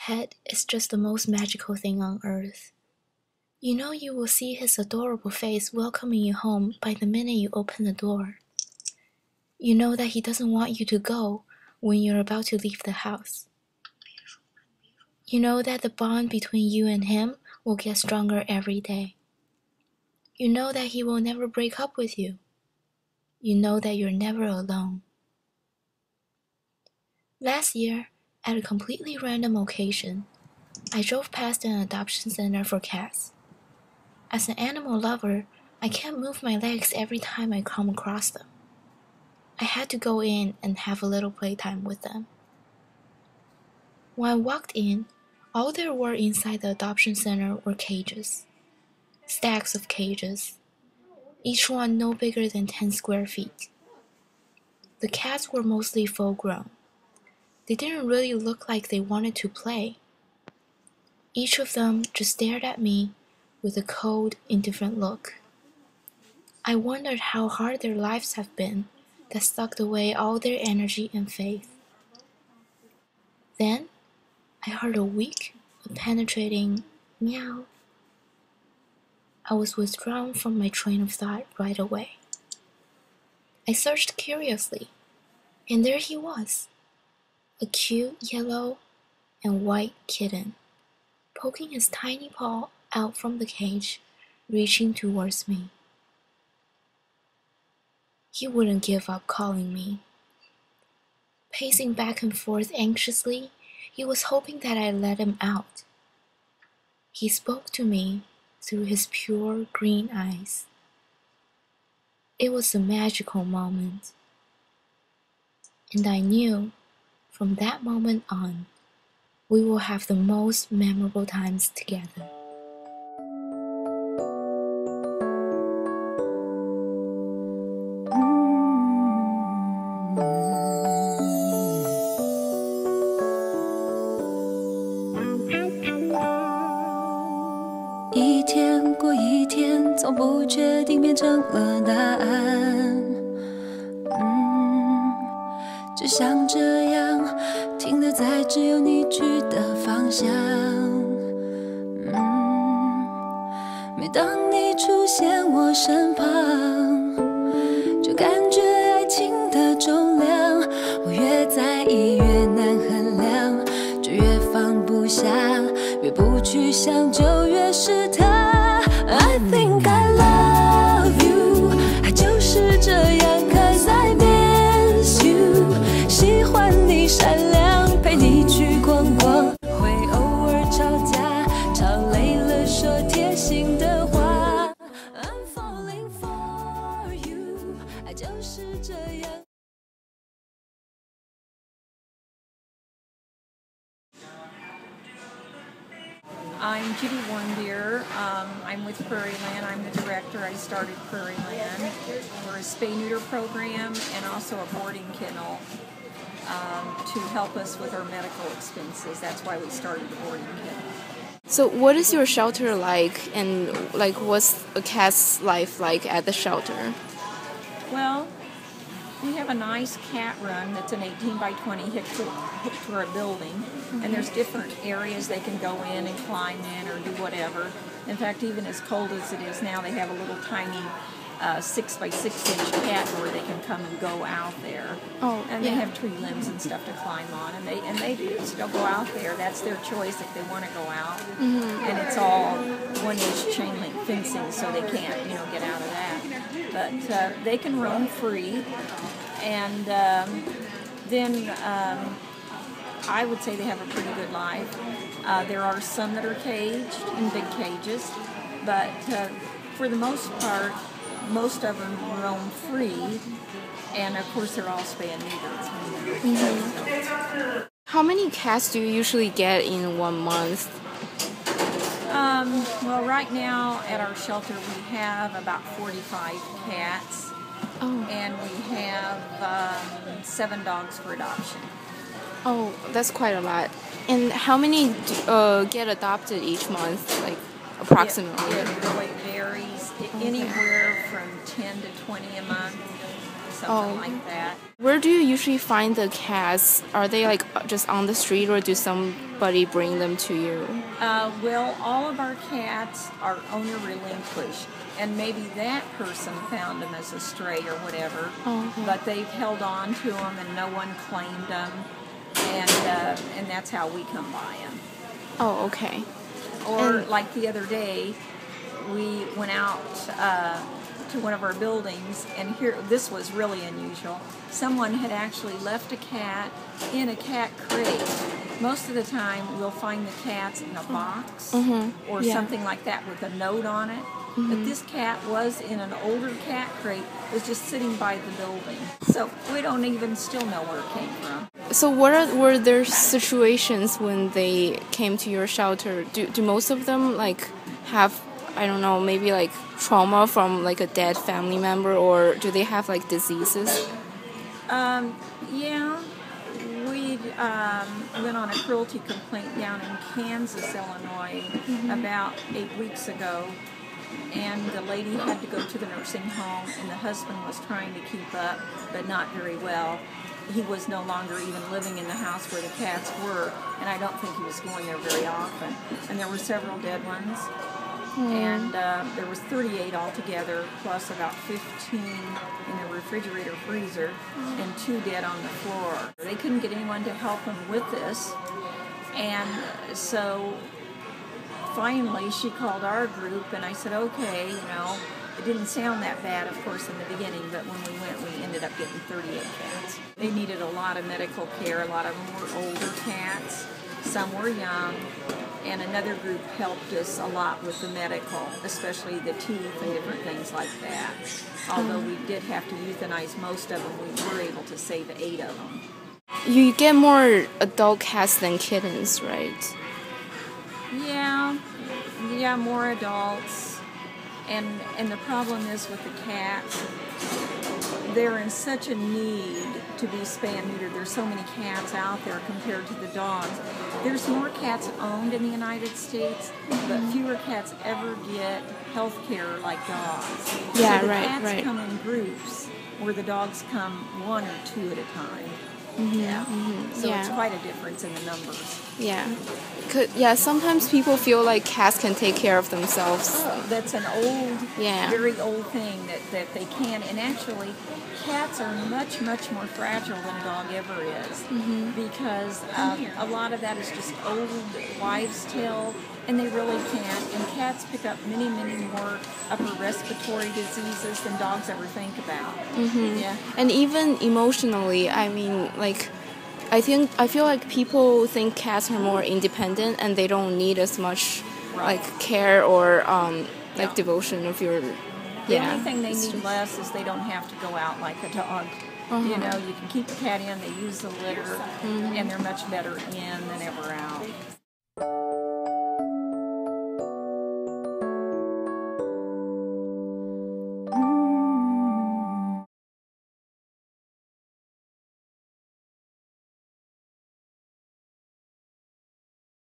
Pet is just the most magical thing on earth. You know you will see his adorable face welcoming you home by the minute you open the door. You know that he doesn't want you to go when you're about to leave the house. You know that the bond between you and him will get stronger every day. You know that he will never break up with you. You know that you're never alone. Last year, at a completely random occasion, I drove past an adoption center for cats. As an animal lover, I can't move my legs every time I come across them. I had to go in and have a little playtime with them. When I walked in, all there were inside the adoption center were cages. Stacks of cages, each one no bigger than 10 square feet. The cats were mostly full-grown. They didn't really look like they wanted to play. Each of them just stared at me with a cold, indifferent look. I wondered how hard their lives have been that sucked away all their energy and faith. Then, I heard a weak, penetrating meow. I was withdrawn from my train of thought right away. I searched curiously, and there he was, a cute yellow and white kitten, poking his tiny paw out from the cage, reaching towards me. He wouldn't give up calling me. Pacing back and forth anxiously, he was hoping that I'd let him out. He spoke to me through his pure green eyes. It was a magical moment, and I knew from that moment on, we will have the most memorable times together.一天过一天，从不确定变成了答案。就像这样停留在只有你去的方向。每当你出现我身旁，就感觉爱情的重量，我越在意越难衡量，就越放不下，越不去想就越是他。I think I love you， 爱就是这样 ，cause I miss you， 喜欢你善良，陪你去逛逛，会偶尔吵架，吵累了说贴心的话。I'm falling for you， 爱就是这样。I'm Judy Warmbier. I'm with Prairie Land. I'm the director. I started Prairie Land. We're a spay-neuter program and also a boarding kennel to help us with our medical expenses. That's why we started the boarding kennel. So what is your shelter like, and what's a cat's life like at the shelter? Well, we have a nice cat run that's an 18 by 20 hooked to our building, and there's different areas they can go in and climb in or do whatever. In fact, even as cold as it is now, they have a little tiny 6 by 6 inch cat where they can come and go out there. Oh, and they have tree limbs and stuff to climb on, and they do still go out there. That's their choice if they want to go out. Mm-hmm. And it's all 1-inch chain link fencing, so they can't get out of that. But they can roam free, and then I would say they have a pretty good life. There are some that are caged in big cages, but for the most part, most of them roam free, and of course they're all spay and neutered. Mm-hmm. How many cats do you usually get in 1 month? Well, right now at our shelter we have about 45 cats, and we have 7 dogs for adoption. Oh, that's quite a lot. And how many get adopted each month, like approximately? It really varies, anywhere from 10 to 20 a month. something like that. Where do you usually find the cats? Are they like just on the street, or do somebody bring them to you? Well, all of our cats are owner relinquished, and maybe that person found them as a stray or whatever. Oh, okay. But they've held on to them, and no one claimed them, and that's how we come by them. Oh, okay. Or like the other day, we went out to one of our buildings, and here, this was really unusual. Someone had actually left a cat in a cat crate. Most of the time, we'll find the cats in a box or something like that with a note on it. But this cat was in an older cat crate, was just sitting by the building. So we don't even still know where it came from. So were there situations when they came to your shelter? Do most of them like have, I don't know, maybe like trauma from like a dead family member, or do they have like diseases? Yeah, we went on a cruelty complaint down in Kansas, Illinois, about 8 weeks ago, and the lady had to go to the nursing home, and the husband was trying to keep up, but not very well. He was no longer even living in the house where the cats were, and I don't think he was going there very often. And there were several dead ones. And there was 38 altogether, plus about 15 in the refrigerator freezer, and 2 dead on the floor. They couldn't get anyone to help them with this, and so finally she called our group, and I said, okay, you know, it didn't sound that bad, of course, in the beginning, but when we went, we ended up getting 38 cats. They needed a lot of medical care. A lot of them were older cats. Some were young. And another group helped us a lot with the medical, especially the teeth and different things like that. Although we did have to euthanize most of them, we were able to save 8 of them. You get more adult cats than kittens, right? Yeah, more adults. And the problem is with the cats, they're in such a need to be spay and neutered. There's so many cats out there compared to the dogs. There's more cats owned in the United States, but fewer cats ever get health care like dogs. Yeah, so the right, cats right. come in groups where the dogs come 1 or 2 at a time. So it's quite a difference in the numbers. Yeah, sometimes people feel like cats can take care of themselves. Oh, that's an old, very old thing that they can. And actually, cats are much, much more fragile than a dog ever is. Because a lot of that is just old wives' tale, and they really can't. And cats pick up many, many more upper respiratory diseases than dogs ever think about. Yeah. And even emotionally, I mean, like, I feel like people think cats are more independent and they don't need as much like care or like devotion of your. The only thing they need less is they don't have to go out like a dog. You know, you can keep the cat in, they use the litter, and they're much better in than ever out.